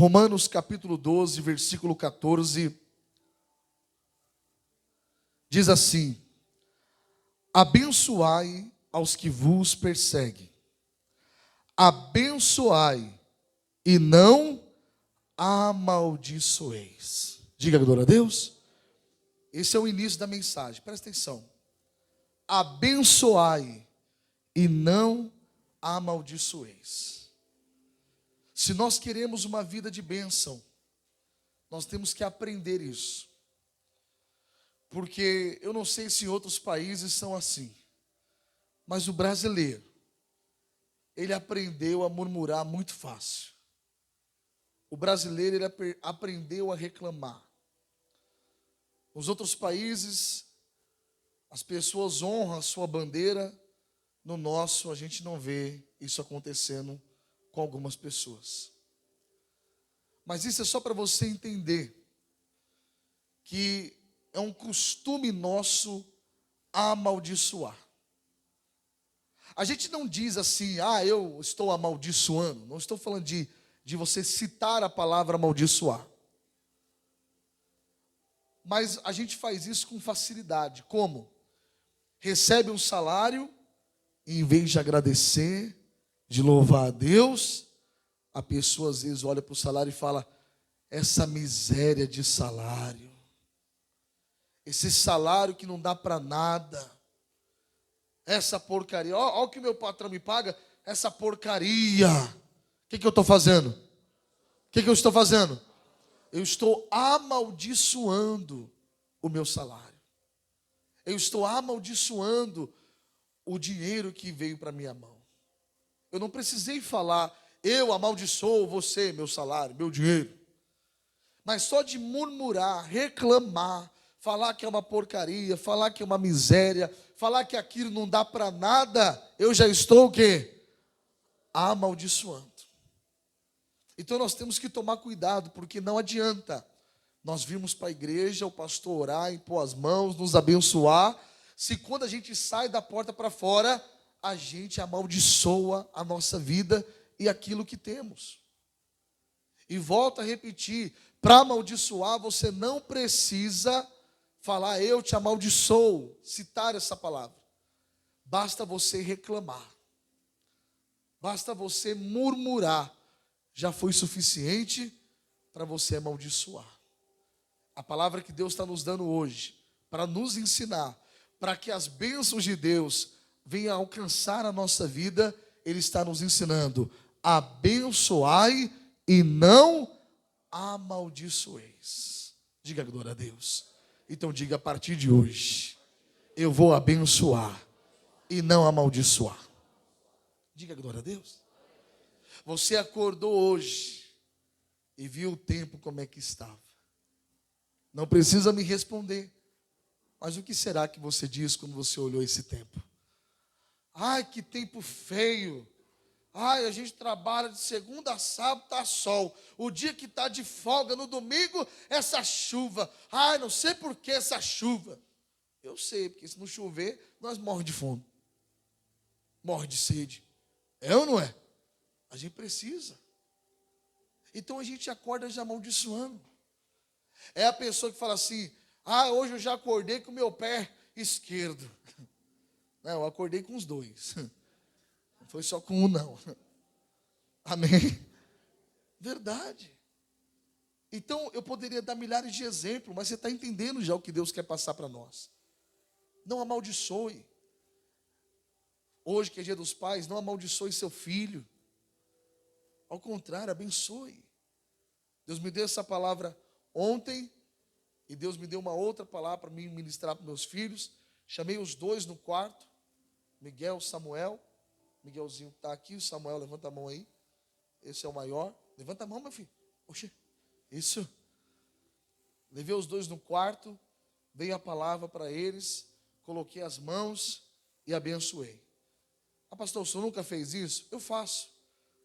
Romanos capítulo 12, versículo 14, diz assim: abençoai aos que vos perseguem, abençoai e não amaldiçoeis. Diga glória a Deus. Esse é o início da mensagem, presta atenção. Abençoai e não amaldiçoeis. Se nós queremos uma vida de bênção, nós temos que aprender isso. Porque eu não sei se em outros países são assim, mas o brasileiro, ele aprendeu a murmurar muito fácil. O brasileiro, ele aprendeu a reclamar. Nos outros países, as pessoas honram a sua bandeira. No nosso, a gente não vê isso acontecendo com algumas pessoas. Mas isso é só para você entender que é um costume nosso amaldiçoar. A gente não diz assim, eu estou amaldiçoando. Não estou falando de você citar a palavra amaldiçoar. Mas a gente faz isso com facilidade. Como? Recebe um salário e em vez de agradecer, de louvar a Deus, a pessoa às vezes olha para o salário e fala: essa miséria de salário, esse salário que não dá para nada, essa porcaria, olha o que meu patrão me paga, essa porcaria. O que eu estou fazendo? O que eu estou fazendo? Eu estou amaldiçoando o meu salário. Eu estou amaldiçoando o dinheiro que veio para minha mão. Eu não precisei falar, eu amaldiçoo você, meu salário, meu dinheiro. Mas só de murmurar, reclamar, falar que é uma porcaria, falar que é uma miséria, falar que aquilo não dá para nada, eu já estou o quê? Amaldiçoando. Então nós temos que tomar cuidado, porque não adianta nós virmos para a igreja, o pastor orar, impor as mãos, nos abençoar, se quando a gente sai da porta para fora, a gente amaldiçoa a nossa vida e aquilo que temos. E volto a repetir, para amaldiçoar você não precisa falar eu te amaldiçoo, citar essa palavra. Basta você reclamar. Basta você murmurar. Já foi suficiente para você amaldiçoar. A palavra que Deus está nos dando hoje, para nos ensinar, para que as bênçãos de Deus venham alcançar a nossa vida, Ele está nos ensinando: abençoai e não amaldiçoeis. Diga glória a Deus. Então diga: a partir de hoje, eu vou abençoar e não amaldiçoar. Diga glória a Deus. Você acordou hoje e viu o tempo como é que estava. Não precisa me responder. Mas o que será que você diz quando você olhou esse tempo? Ai, que tempo feio. Ai, a gente trabalha de segunda a sábado, está sol. O dia que está de folga, no domingo, essa chuva. Ai, não sei por que essa chuva. Eu sei, porque se não chover, nós morremos de fome. Morre de sede. É ou não é? A gente precisa. Então a gente acorda já amaldiçoando. É a pessoa que fala assim: hoje eu já acordei com o meu pé esquerdo. Não, eu acordei com os dois. Não foi só com um, não. Amém? Verdade. Então eu poderia dar milhares de exemplos, mas você está entendendo já o que Deus quer passar para nós. Não amaldiçoe. Hoje que é dia dos pais, não amaldiçoe seu filho. Ao contrário, abençoe. Deus me deu essa palavra ontem, e Deus me deu uma outra palavra para mim ministrar para meus filhos. Chamei os dois no quarto, Miguel, Samuel. Miguelzinho está aqui, o Samuel, levanta a mão aí. Esse é o maior. Levanta a mão, meu filho. Oxe, isso. Levei os dois no quarto, dei a palavra para eles, coloquei as mãos e abençoei. Pastor, o senhor nunca fez isso? Eu faço.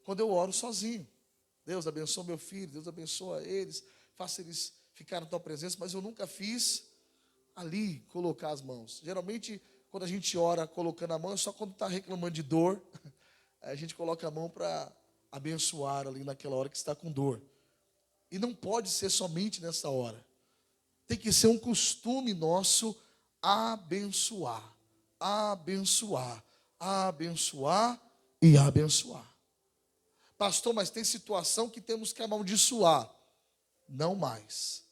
Quando eu oro sozinho. Deus abençoa meu filho, Deus abençoa eles, faça eles ficarem na tua presença, mas eu nunca fiz ali colocar as mãos. Geralmente, quando a gente ora colocando a mão, é só quando está reclamando de dor, a gente coloca a mão para abençoar ali naquela hora que está com dor. E não pode ser somente nessa hora. Tem que ser um costume nosso abençoar, abençoar, abençoar e abençoar. Pastor, mas tem situação que temos que amaldiçoar. Não mais.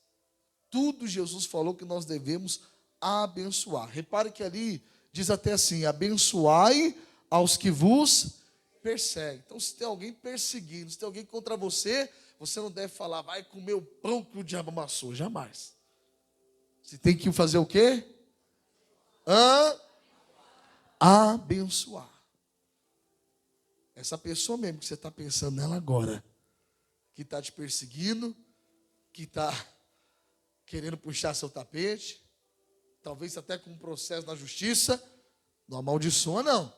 Tudo Jesus falou que nós devemos abençoar. Repare que ali diz até assim: abençoai aos que vos perseguem. Então, se tem alguém perseguindo, se tem alguém contra você, você não deve falar, vai comer o pão que o diabo amassou. Jamais. Você tem que fazer o quê? Abençoar. Essa pessoa mesmo que você está pensando nela agora, que está te perseguindo, que está querendo puxar seu tapete, talvez até com um processo na justiça, não amaldiçoa não.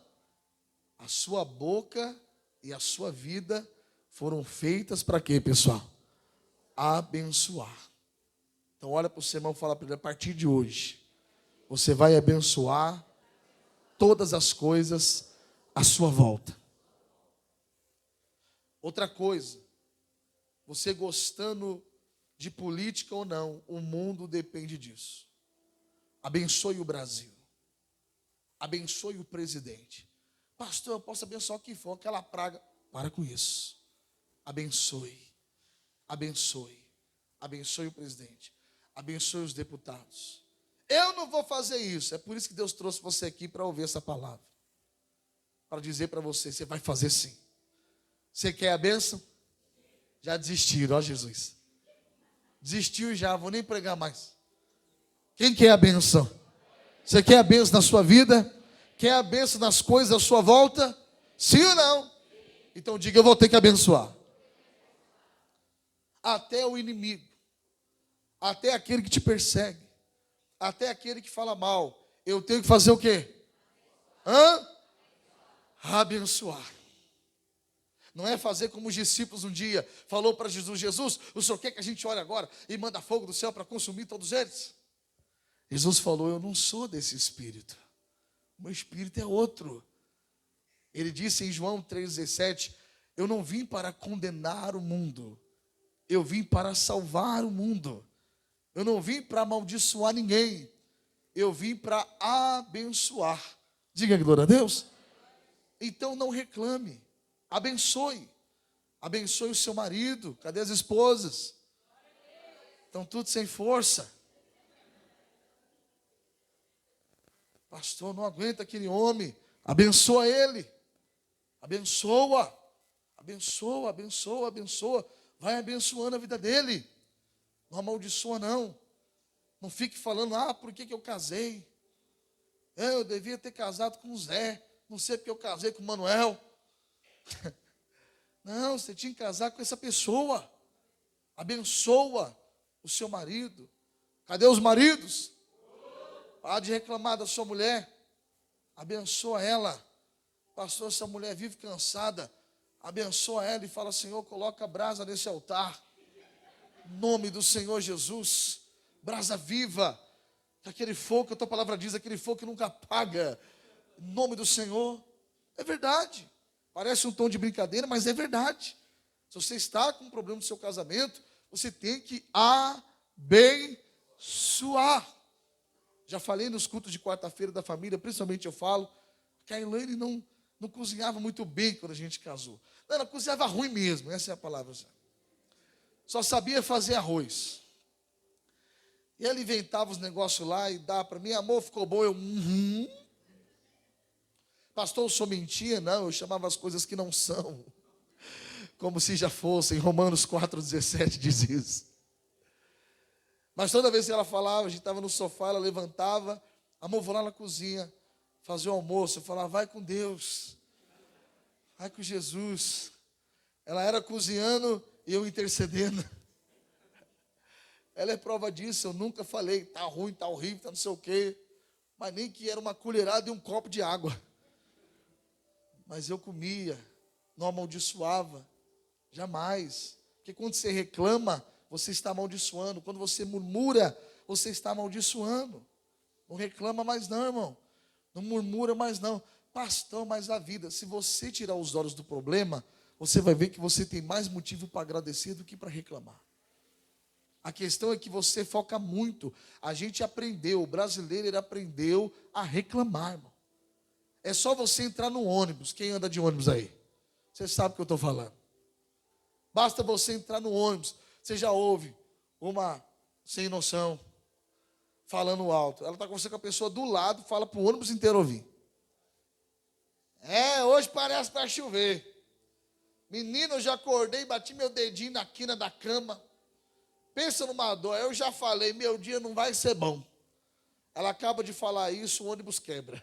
A sua boca e a sua vida foram feitas para quê, pessoal? Abençoar. Então olha para o seu irmão e fala para ele, a partir de hoje, você vai abençoar todas as coisas à sua volta. Outra coisa, você gostando de política ou não, o mundo depende disso. Abençoe o Brasil. Abençoe o presidente. Pastor, eu posso abençoar o que for, aquela praga. Para com isso. Abençoe. Abençoe. Abençoe o presidente. Abençoe os deputados. Eu não vou fazer isso. É por isso que Deus trouxe você aqui para ouvir essa palavra. Para dizer para você, você vai fazer sim. Você quer a bênção? Já desistiram, ó Jesus. Desistiu já, vou nem pregar mais. Quem quer a bênção? Você quer a bênção na sua vida? Quer a bênção nas coisas à sua volta? Sim ou não? Então diga, eu vou ter que abençoar. Até o inimigo, até aquele que te persegue, até aquele que fala mal, eu tenho que fazer o quê? Abençoar. Não é fazer como os discípulos um dia falou para Jesus, Jesus, o Senhor quer que a gente ore agora e manda fogo do céu para consumir todos eles? Jesus falou, eu não sou desse espírito. O meu espírito é outro. Ele disse em João 3,17, eu não vim para condenar o mundo, eu vim para salvar o mundo. Eu não vim para amaldiçoar ninguém, eu vim para abençoar. Diga glória a Deus. Então não reclame. Abençoe. Abençoe o seu marido. Cadê as esposas? Estão tudo sem força. Pastor, não aguenta aquele homem. Abençoa ele. Abençoa. Abençoa, abençoa, abençoa. Vai abençoando a vida dele. Não amaldiçoa não. Não fique falando, por que eu casei? Eu devia ter casado com o Zé. Não sei porque eu casei com o Manuel. Não, você tinha que casar com essa pessoa. Abençoa o seu marido. Cadê os maridos? Para de reclamar da sua mulher. Abençoa ela. Pastor, essa mulher vive cansada. Abençoa ela e fala, Senhor, coloca brasa nesse altar. Em nome do Senhor Jesus. Brasa viva. Aquele fogo que a tua palavra diz, aquele fogo que nunca apaga. Em nome do Senhor. É verdade. Parece um tom de brincadeira, mas é verdade. Se você está com um problema no seu casamento, você tem que abençoar. Já falei nos cultos de quarta-feira da família, principalmente eu falo, que a Elaine não cozinhava muito bem quando a gente casou. Não, ela cozinhava ruim mesmo, essa é a palavra. Só sabia fazer arroz. E ela inventava os negócios lá e dava para mim, amor, ficou bom, eu, Pastor, eu só mentia? Não, eu chamava as coisas que não são, como se já fossem. Romanos 4,17 diz isso. Mas toda vez que ela falava, a gente estava no sofá, ela levantava, amor, vou lá na cozinha, fazer o almoço. Eu falava, vai com Deus, vai com Jesus. Ela era cozinhando e eu intercedendo. Ela é prova disso, eu nunca falei, tá ruim, tá horrível, tá não sei o quê. Mas nem que era uma colherada e um copo de água. Mas eu comia, não amaldiçoava, jamais. Porque quando você reclama, você está amaldiçoando. Quando você murmura, você está amaldiçoando. Não reclama mais não, irmão. Não murmura mais não. Pastor, mas a vida, se você tirar os olhos do problema, você vai ver que você tem mais motivo para agradecer do que para reclamar. A questão é que você foca muito. A gente aprendeu, o brasileiro ele aprendeu a reclamar, irmão. É só você entrar no ônibus. Quem anda de ônibus aí? Você sabe o que eu estou falando. Basta você entrar no ônibus. Você já ouve uma sem noção falando alto. Ela está conversando com a pessoa do lado, fala para o ônibus inteiro ouvir. Hoje parece que vai chover. Menino, eu já acordei, bati meu dedinho na quina da cama. Pensa numa dor. Eu já falei, meu dia não vai ser bom. Ela acaba de falar isso, o ônibus quebra.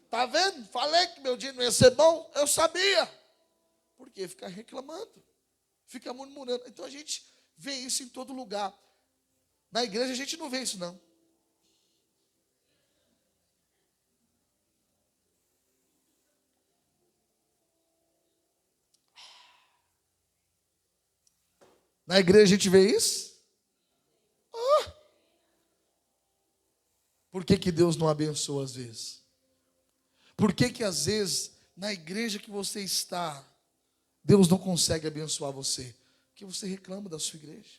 Tá vendo? Falei que meu dia não ia ser bom. Eu sabia. Por quê? Fica reclamando. Fica murmurando. Então a gente vê isso em todo lugar. Na igreja a gente não vê isso não. Na igreja a gente vê isso? Por que que Deus não abençoa às vezes? Por que que às vezes na igreja que você está, Deus não consegue abençoar você? Porque você reclama da sua igreja.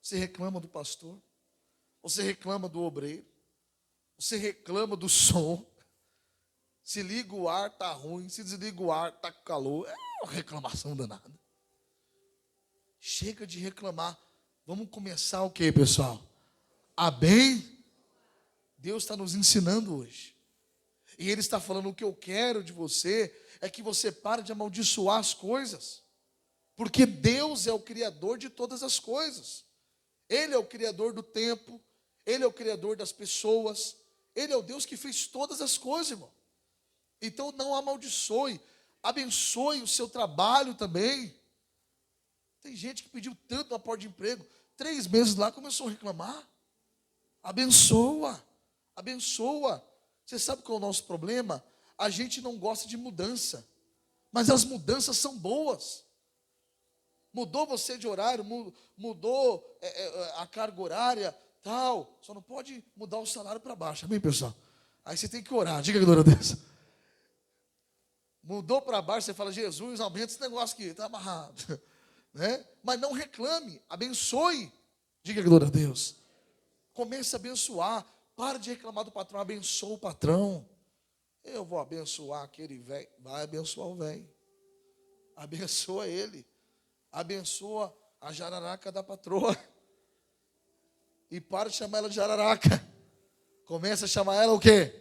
Você reclama do pastor. Você reclama do obreiro. Você reclama do som. Se liga o ar, está ruim. Se desliga o ar, está com calor. É uma reclamação danada. Chega de reclamar. Vamos começar o quê, pessoal? Deus está nos ensinando hoje. E Ele está falando: o que eu quero de você é que você pare de amaldiçoar as coisas. Porque Deus é o Criador de todas as coisas. Ele é o Criador do tempo. Ele é o Criador das pessoas. Ele é o Deus que fez todas as coisas, irmão. Então não amaldiçoe. Abençoe o seu trabalho também. Tem gente que pediu tanto na porta de emprego. 3 meses lá começou a reclamar. Abençoa. Abençoa. Você sabe qual é o nosso problema? A gente não gosta de mudança. Mas as mudanças são boas. Mudou você de horário, mudou a carga horária, tal. Só não pode mudar o salário para baixo. Amém, pessoal? Aí você tem que orar. Diga, glória a Deus. Mudou para baixo, você fala: Jesus, aumenta esse negócio aqui, está amarrado. Né? Mas não reclame, abençoe. Diga, glória a Deus. Comece a abençoar. Para de reclamar do patrão, abençoa o patrão. Eu vou abençoar aquele velho. Vai abençoar o velho. Abençoa ele. Abençoa a jararaca da patroa. E para de chamar ela de jararaca. Começa a chamar ela o quê?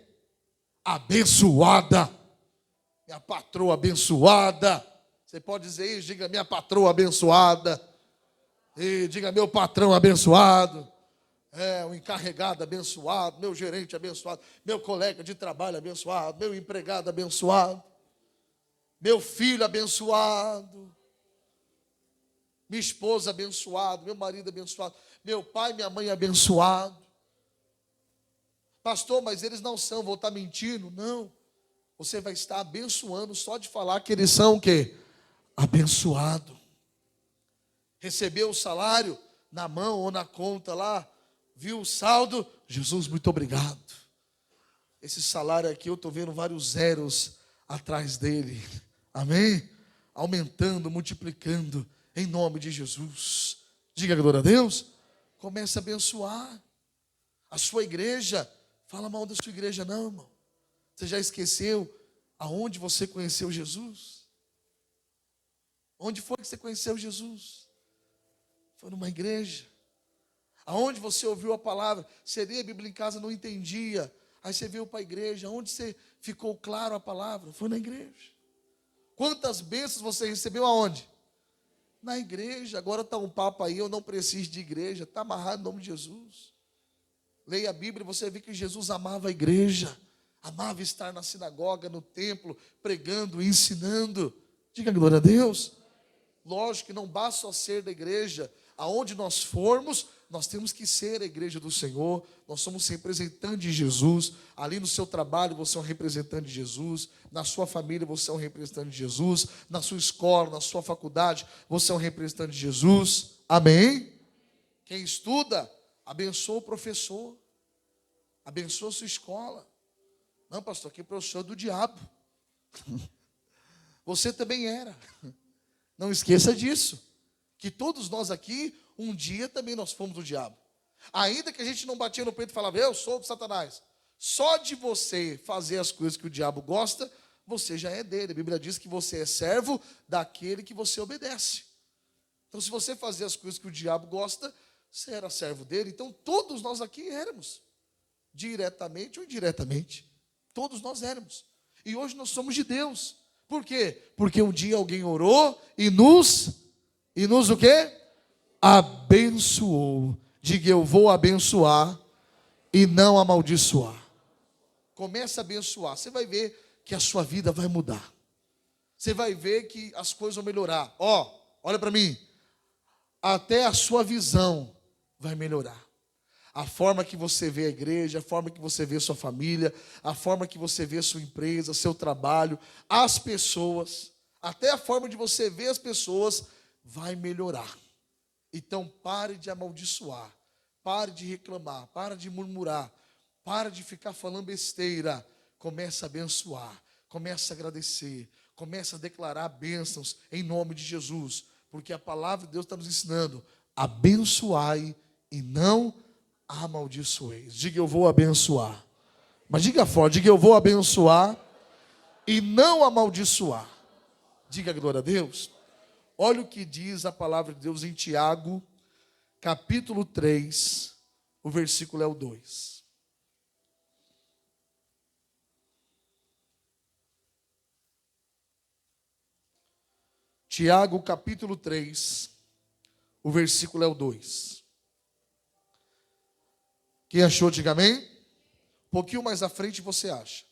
Abençoada. Minha patroa abençoada. Você pode dizer isso, diga: minha patroa abençoada. E diga: meu patrão abençoado. O encarregado abençoado, meu gerente abençoado, meu colega de trabalho abençoado, meu empregado abençoado, meu filho abençoado, minha esposa abençoado, meu marido abençoado, meu pai e minha mãe abençoado. Pastor, mas eles não são, vou estar mentindo? Não. Você vai estar abençoando só de falar que eles são o quê? Abençoado. Recebeu o salário na mão ou na conta lá, viu o saldo? Jesus, muito obrigado. Esse salário aqui, eu estou vendo vários zeros atrás dele. Amém? Aumentando, multiplicando, em nome de Jesus. Diga glória a Deus. Comece a abençoar a sua igreja. Fala mal da sua igreja não, irmão. Você já esqueceu aonde você conheceu Jesus? Onde foi que você conheceu Jesus? Foi numa igreja. Aonde você ouviu a palavra, você lia a Bíblia em casa, não entendia. Aí você veio para a igreja. Onde você ficou claro a palavra? Foi na igreja. Quantas bênçãos você recebeu aonde? Na igreja. Agora está um papo aí, eu não preciso de igreja. Está amarrado em nome de Jesus. Leia a Bíblia e você vê que Jesus amava a igreja. Amava estar na sinagoga, no templo, pregando, ensinando. Diga glória a Deus. Lógico que não basta só ser da igreja. Aonde nós formos, nós temos que ser a igreja do Senhor. Nós somos representantes de Jesus. Ali no seu trabalho você é um representante de Jesus. Na sua família você é um representante de Jesus. Na sua escola, na sua faculdade você é um representante de Jesus. Amém? Quem estuda, abençoa o professor. Abençoa a sua escola. Não, pastor, aqui é professor do diabo. Você também era. Não esqueça disso. Que todos nós aqui, um dia também nós fomos do diabo. Ainda que a gente não batia no peito e falava, eu sou de Satanás. Só de você fazer as coisas que o diabo gosta, você já é dele. A Bíblia diz que você é servo daquele que você obedece. Então, se você fazer as coisas que o diabo gosta, você era servo dele. Então, todos nós aqui éramos. Diretamente ou indiretamente. Todos nós éramos. E hoje nós somos de Deus. Por quê? Porque um dia alguém orou e nos o quê? Abençoou. Diga, eu vou abençoar e não amaldiçoar. Comece a abençoar. Você vai ver que a sua vida vai mudar. Você vai ver que as coisas vão melhorar. Olha para mim. Até a sua visão vai melhorar. A forma que você vê a igreja, a forma que você vê a sua família, a forma que você vê a sua empresa, seu trabalho, as pessoas, até a forma de você ver as pessoas vai melhorar. Então pare de amaldiçoar, pare de reclamar, pare de murmurar, pare de ficar falando besteira. Comece a abençoar, comece a agradecer, comece a declarar bênçãos em nome de Jesus, porque a palavra de Deus está nos ensinando: abençoai e não amaldiçoeis. Diga, eu vou abençoar. Mas diga forte, diga, eu vou abençoar e não amaldiçoar. Diga glória a Deus. Olha o que diz a palavra de Deus em Tiago, capítulo 3, o versículo é o 2. Tiago, capítulo 3, o versículo é o 2. Quem achou, diga amém. Um pouquinho mais à frente você acha.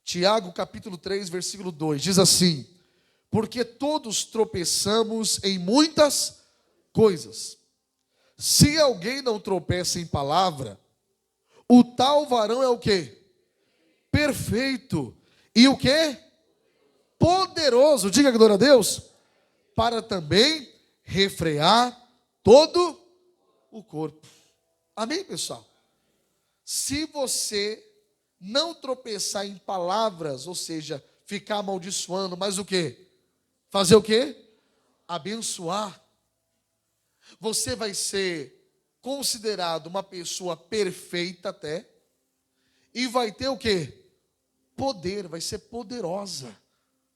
Tiago, capítulo 3, versículo 2, diz assim: porque todos tropeçamos em muitas coisas. Se alguém não tropeça em palavra, o tal varão é o quê? Perfeito. E o quê? Poderoso. Diga glória a Deus. Para também refrear todo o corpo. Amém, pessoal? Se você não tropeçar em palavras, ou seja, ficar amaldiçoando, mas o quê? Fazer o quê? Abençoar. Você vai ser considerado uma pessoa perfeita até, e vai ter o quê? Poder, vai ser poderosa,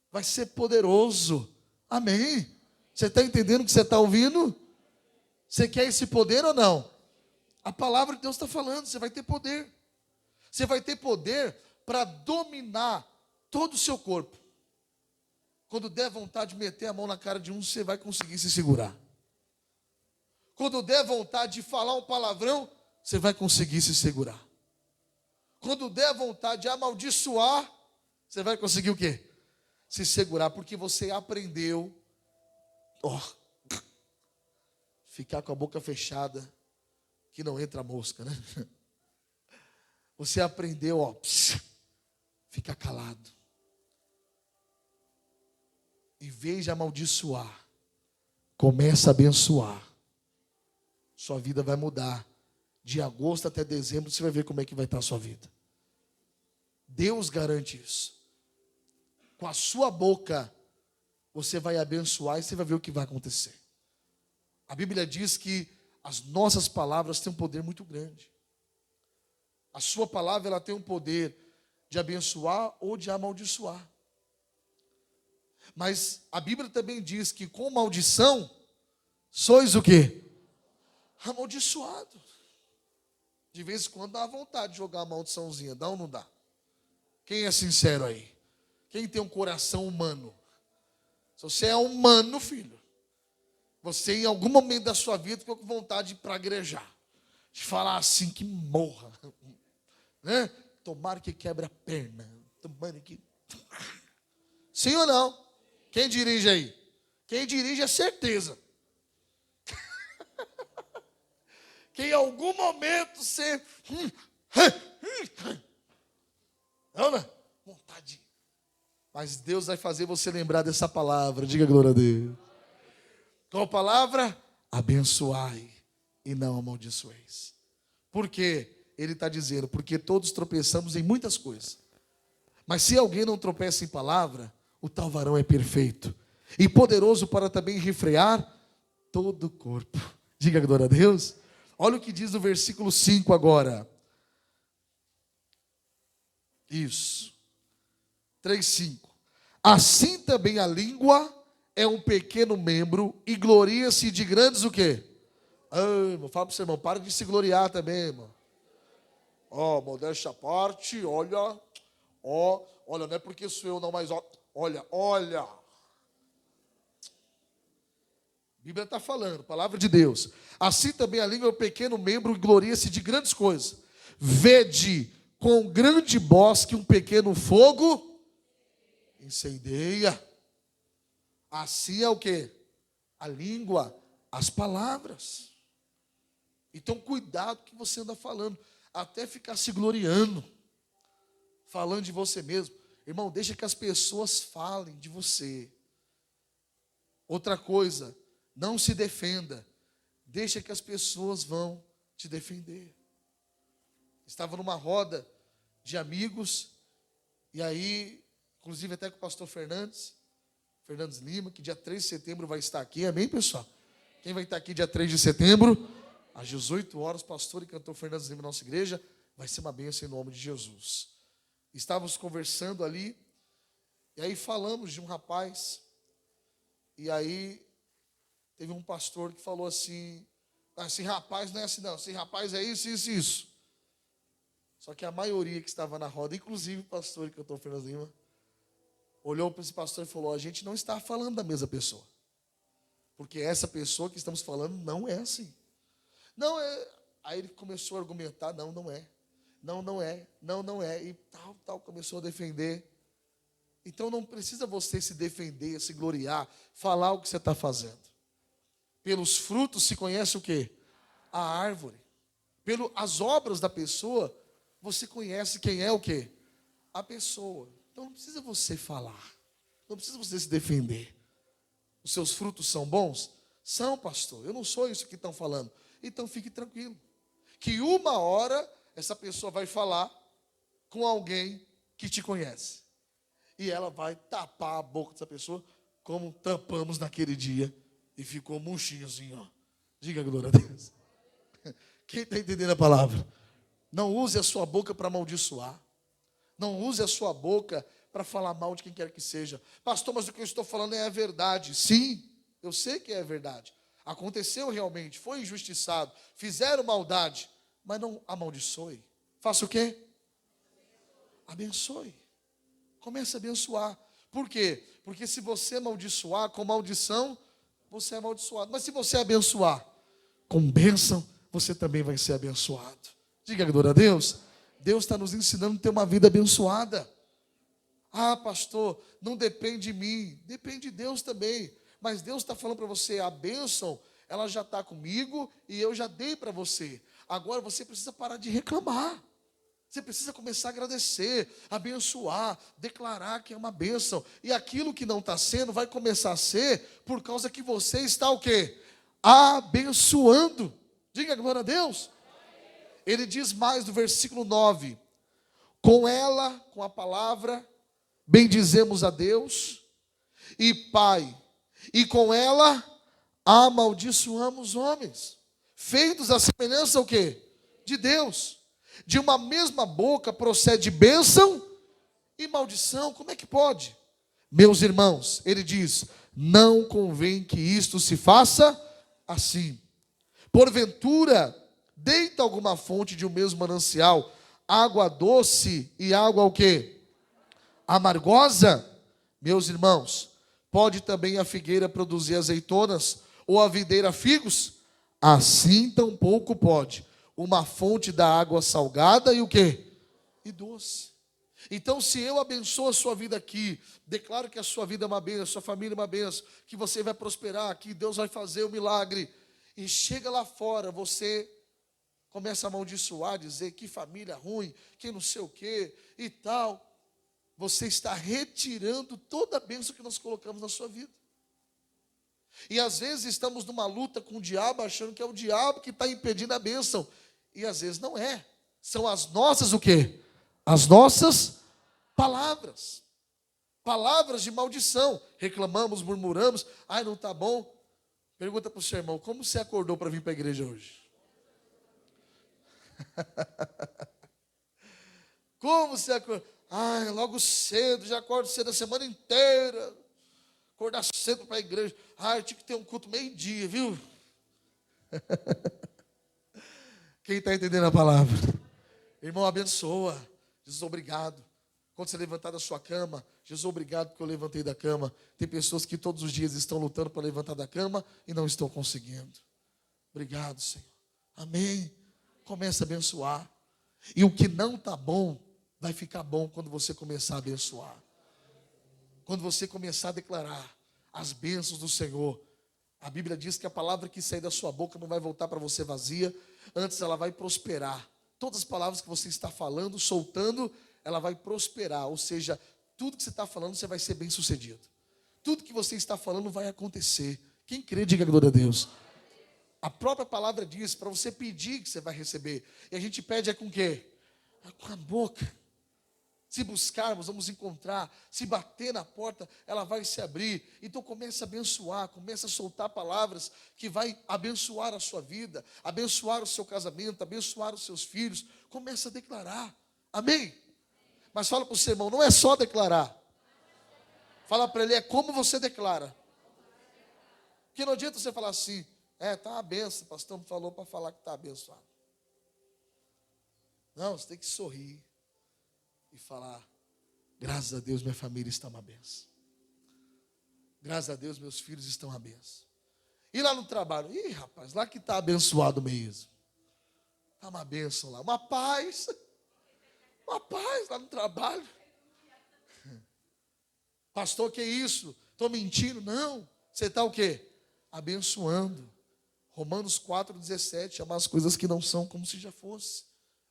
vai ser poderoso. Amém? Você está entendendo o que você está ouvindo? Você quer esse poder ou não? A palavra de Deus está falando, você vai ter poder. Você vai ter poder para dominar todo o seu corpo. Quando der vontade de meter a mão na cara de um, você vai conseguir se segurar. Quando der vontade de falar um palavrão, você vai conseguir se segurar. Quando der vontade de amaldiçoar, você vai conseguir o quê? Se segurar, porque você aprendeu ficar com a boca fechada, que não entra mosca, né? Você aprendeu, ficar calado. Em vez de amaldiçoar, começa a abençoar. Sua vida vai mudar. De agosto até dezembro, você vai ver como é que vai estar a sua vida. Deus garante isso. Com a sua boca, você vai abençoar e você vai ver o que vai acontecer. A Bíblia diz que as nossas palavras têm um poder muito grande. A sua palavra, ela tem um poder de abençoar ou de amaldiçoar. Mas a Bíblia também diz que com maldição, sois o quê? Amaldiçoado. De vez em quando dá vontade de jogar uma maldiçãozinha, dá ou não dá? Quem é sincero aí? Quem tem um coração humano? Se você é humano, filho, você em algum momento da sua vida ficou com vontade de ir para igrejar, de falar assim, que morra, né? Tomara que quebre a perna, tomara que... Sim ou não? Quem dirige aí? Quem dirige é certeza. Que em algum momento você... Não, vontade. Mas Deus vai fazer você lembrar dessa palavra. Diga glória a Deus. Qual palavra? Abençoai e não amaldiçoeis. Por quê? Ele está dizendo, porque todos tropeçamos em muitas coisas. Mas se alguém não tropeça em palavra, o tal varão é perfeito e poderoso para também refrear todo o corpo. Diga glória a Deus. Olha o que diz no versículo 5 agora. Isso. 3:5. Assim também a língua é um pequeno membro e gloria-se de grandes o quê? Irmão, fala para o seu irmão, para de se gloriar também, irmão. Modéstia à parte, olha, não é porque sou eu não, mas olha. A Bíblia está falando, palavra de Deus. Assim também a língua é um pequeno membro e gloria-se de grandes coisas. Vede com grande bosque um pequeno fogo incendeia. Assim é o quê? A língua, as palavras. Então cuidado que você anda falando, até ficar se gloriando, falando de você mesmo. Irmão, deixa que as pessoas falem de você. Outra coisa, não se defenda. Deixa que as pessoas vão te defender. Estava numa roda de amigos, e aí, inclusive até com o pastor Fernandes Lima, que dia 3 de setembro vai estar aqui. Amém, pessoal? Quem vai estar aqui dia 3 de setembro? Às 18 horas, pastor e cantor Fernandes Lima, nossa igreja, vai ser uma bênção em nome de Jesus. Estávamos conversando ali, e aí falamos de um rapaz, e aí teve um pastor que falou assim, esse rapaz não é assim não, esse rapaz é isso, isso, isso. Só que a maioria que estava na roda, inclusive o pastor e cantor Fernandes Lima, olhou para esse pastor e falou, a gente não está falando da mesma pessoa. Porque essa pessoa que estamos falando não é assim. Não é. Aí ele começou a argumentar, não é. Não é. E tal, começou a defender. Então não precisa você se defender, se gloriar, falar o que você está fazendo. Pelos frutos se conhece o quê? A árvore. As obras da pessoa, você conhece quem é o quê? A pessoa. Então não precisa você falar. Não precisa você se defender. Os seus frutos são bons? São, pastor. Eu não sou isso que estão falando. Então fique tranquilo. Que uma hora essa pessoa vai falar com alguém que te conhece. E ela vai tapar a boca dessa pessoa, como tampamos naquele dia. E ficou murchinho assim, ó. Diga glória a Deus. Quem está entendendo a palavra? Não use a sua boca para amaldiçoar. Não use a sua boca para falar mal de quem quer que seja. Pastor, mas o que eu estou falando é a verdade. Sim, eu sei que é a verdade. Aconteceu realmente, foi injustiçado, fizeram maldade, mas não amaldiçoe. Faça o quê? Abençoe. Comece a abençoar. Por quê? Porque se você amaldiçoar com maldição, você é amaldiçoado. Mas se você abençoar com bênção, você também vai ser abençoado. Diga glória a Deus. Deus está nos ensinando a ter uma vida abençoada. Ah, pastor, não depende de mim. Depende de Deus também. Mas Deus está falando para você, a bênção, ela já está comigo e eu já dei para você. Agora você precisa parar de reclamar. Você precisa começar a agradecer, abençoar, declarar que é uma bênção. E aquilo que não está sendo, vai começar a ser por causa que você está o quê? Abençoando. Diga glória a Deus. Ele diz mais no versículo 9. Com ela, com a palavra, bendizemos a Deus e Pai. E com ela, amaldiçoamos homens. Feitos à semelhança o quê? De Deus. De uma mesma boca procede bênção e maldição. Como é que pode? Meus irmãos, ele diz, não convém que isto se faça assim. Porventura, deita alguma fonte de um mesmo manancial, água doce e água o quê? Amargosa? Meus irmãos, pode também a figueira produzir azeitonas ou a videira figos? Assim tampouco pode uma fonte da água salgada e o quê? E doce. Então, se eu abençoo a sua vida aqui, declaro que a sua vida é uma bênção, a sua família é uma bênção, que você vai prosperar, que Deus vai fazer o milagre, e chega lá fora, você começa a amaldiçoar, dizer que família ruim, que não sei o quê e tal, você está retirando toda a bênção que nós colocamos na sua vida. E às vezes estamos numa luta com o diabo, achando que é o diabo que está impedindo a bênção. E às vezes não é. São as nossas o quê? As nossas palavras. Palavras de maldição. Reclamamos, murmuramos. Ai, não está bom. Pergunta para o seu irmão, como você acordou para vir para a igreja hoje? Como você acordou? Ai, logo cedo, já acordo cedo a semana inteira. Acordar cedo para a igreja. Ai, eu tinha que ter um culto meio-dia, viu? Quem está entendendo a palavra? Irmão, abençoa. Jesus, obrigado. Quando você levantar da sua cama, Jesus, obrigado porque eu levantei da cama. Tem pessoas que todos os dias estão lutando para levantar da cama e não estão conseguindo. Obrigado, Senhor. Amém. Começa a abençoar. E o que não está bom, vai ficar bom quando você começar a abençoar. Quando você começar a declarar as bênçãos do Senhor. A Bíblia diz que a palavra que sair da sua boca não vai voltar para você vazia, antes ela vai prosperar. Todas as palavras que você está falando, soltando, ela vai prosperar. Ou seja, tudo que você está falando, você vai ser bem sucedido. Tudo que você está falando vai acontecer. Quem crê, diga glória a Deus. A própria palavra diz, para você pedir que você vai receber. E a gente pede com o quê? Com a boca. Se buscarmos, vamos encontrar. Se bater na porta, ela vai se abrir. Então comece a abençoar, comece a soltar palavras que vai abençoar a sua vida, abençoar o seu casamento, abençoar os seus filhos. Comece a declarar. Amém? Mas fala para o seu irmão, não é só declarar. Fala para ele, é como você declara. Porque não adianta você falar assim, está uma benção, o pastor me falou para falar que está abençoado. Não, você tem que sorrir e falar, graças a Deus minha família está uma benção. Graças a Deus meus filhos estão uma benção. E lá no trabalho, rapaz, lá que está abençoado mesmo. Está uma benção lá, uma paz lá no trabalho. Pastor, que isso? Estou mentindo? Não, você está o quê? Abençoando. Romanos 4,17, chamar as coisas que não são como se já fosse.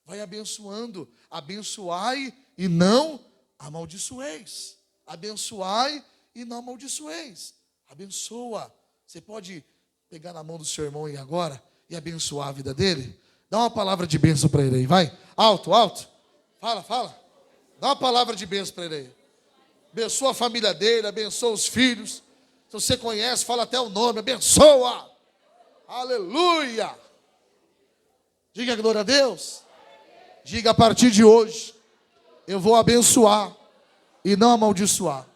Vai abençoando. Abençoai e não amaldiçoeis. Abençoai e não amaldiçoeis. Abençoa. Você pode pegar na mão do seu irmão aí agora e abençoar a vida dele? Dá uma palavra de bênção para ele aí, vai. Alto, alto. Fala. Dá uma palavra de bênção para ele aí. Abençoa a família dele, abençoa os filhos. Se você conhece, fala até o nome. Abençoa. Aleluia. Diga glória a Deus. Diga, a partir de hoje, eu vou abençoar e não amaldiçoar.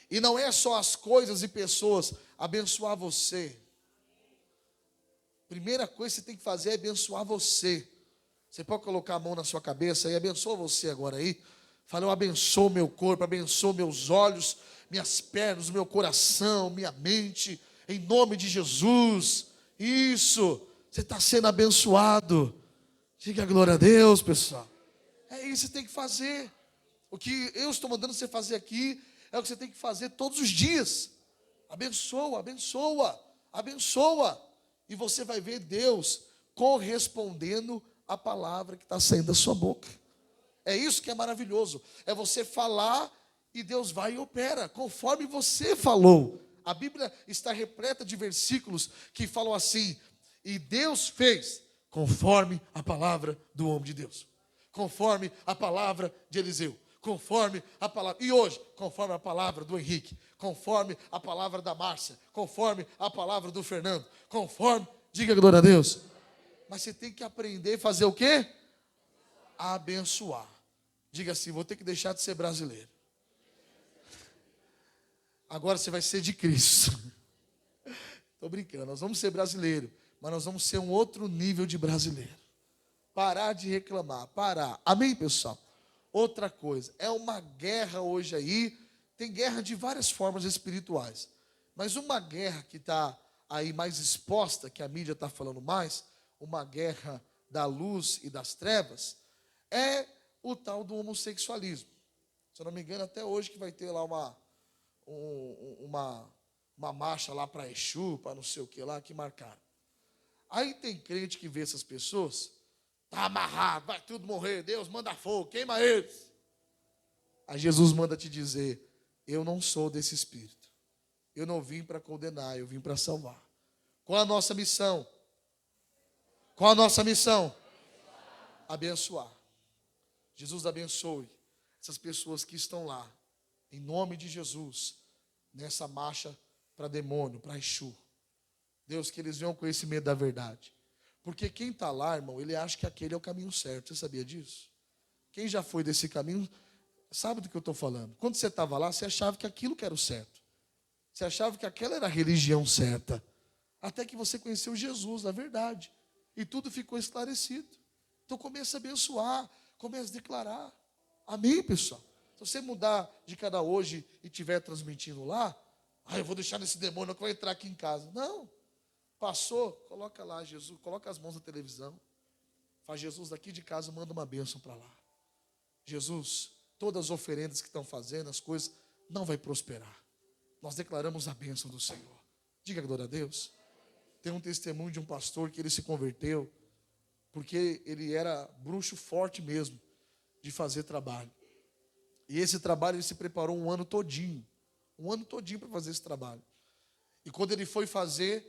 E não é só as coisas e pessoas, abençoar você. Primeira coisa que você tem que fazer é abençoar você. Você pode colocar a mão na sua cabeça e abençoa você agora aí. Fala, eu abençoo meu corpo, abençoo meus olhos, minhas pernas, meu coração, minha mente, em nome de Jesus. Isso, você está sendo abençoado. Diga glória a Deus, pessoal. É isso que você tem que fazer. O que eu estou mandando você fazer aqui é o que você tem que fazer todos os dias. Abençoa, abençoa, abençoa. E você vai ver Deus correspondendo à palavra que está saindo da sua boca. É isso que é maravilhoso. É você falar e Deus vai e opera conforme você falou. A Bíblia está repleta de versículos que falam assim: e Deus fez conforme a palavra do homem de Deus, conforme a palavra de Eliseu, conforme a palavra, e hoje, conforme a palavra do Henrique, conforme a palavra da Márcia, conforme a palavra do Fernando, conforme, diga glória a Deus. Mas você tem que aprender a fazer o quê? Abençoar. Diga assim, vou ter que deixar de ser brasileiro. Agora você vai ser de Cristo. Estou brincando, nós vamos ser brasileiro, mas nós vamos ser um outro nível de brasileiro. Parar de reclamar, parar. Amém, pessoal? Outra coisa, é uma guerra hoje aí, tem guerra de várias formas espirituais, mas uma guerra que está aí mais exposta, que a mídia está falando mais, uma guerra da luz e das trevas, é o tal do homossexualismo. Se eu não me engano, até hoje que vai ter lá uma marcha lá para Exu, para não sei o que lá, que marcaram. Aí tem crente que vê essas pessoas, está amarrado, vai tudo morrer, Deus manda fogo, queima eles. Aí Jesus manda te dizer, eu não sou desse espírito. Eu não vim para condenar, eu vim para salvar. Qual a nossa missão? Qual a nossa missão? Abençoar. Jesus abençoe essas pessoas que estão lá, em nome de Jesus, nessa marcha para demônio, para Exu. Deus, que eles venham ao conhecimento da verdade. Porque quem está lá, irmão, ele acha que aquele é o caminho certo. Você sabia disso? Quem já foi desse caminho, sabe do que eu estou falando. Quando você estava lá, você achava que aquilo que era o certo. Você achava que aquela era a religião certa. Até que você conheceu Jesus, na verdade. E tudo ficou esclarecido. Então comece a abençoar, comece a declarar. Amém, pessoal? Se você mudar de cada hoje e estiver transmitindo lá, eu vou deixar nesse demônio que vai entrar aqui em casa. Não. Passou, coloca lá Jesus, coloca as mãos na televisão. Faz Jesus daqui de casa, manda uma bênção para lá. Jesus, todas as oferendas que estão fazendo, as coisas, não vai prosperar. Nós declaramos a bênção do Senhor. Diga glória a Deus. Tem um testemunho de um pastor que ele se converteu, porque ele era bruxo forte mesmo, de fazer trabalho. E esse trabalho ele se preparou um ano todinho para fazer esse trabalho. E quando ele foi fazer,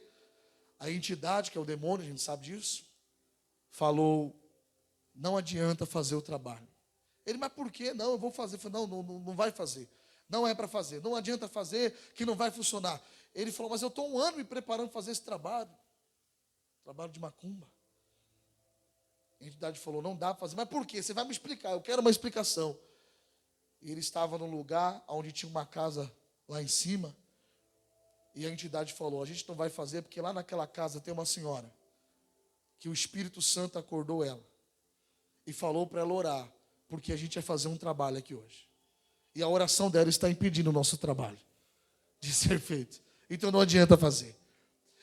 a entidade, que é o demônio, a gente sabe disso, falou, não adianta fazer o trabalho. Ele, mas por que não? Eu vou fazer. Eu falei, não vai fazer. Não é para fazer. Não adianta fazer, que não vai funcionar. Ele falou, mas eu estou um ano me preparando para fazer esse trabalho. Trabalho de macumba. A entidade falou, não dá para fazer. Mas por quê? Você vai me explicar, eu quero uma explicação. E ele estava num lugar onde tinha uma casa lá em cima. E a entidade falou, a gente não vai fazer porque lá naquela casa tem uma senhora que o Espírito Santo acordou ela e falou para ela orar, porque a gente vai fazer um trabalho aqui hoje. E a oração dela está impedindo o nosso trabalho de ser feito. Então não adianta fazer.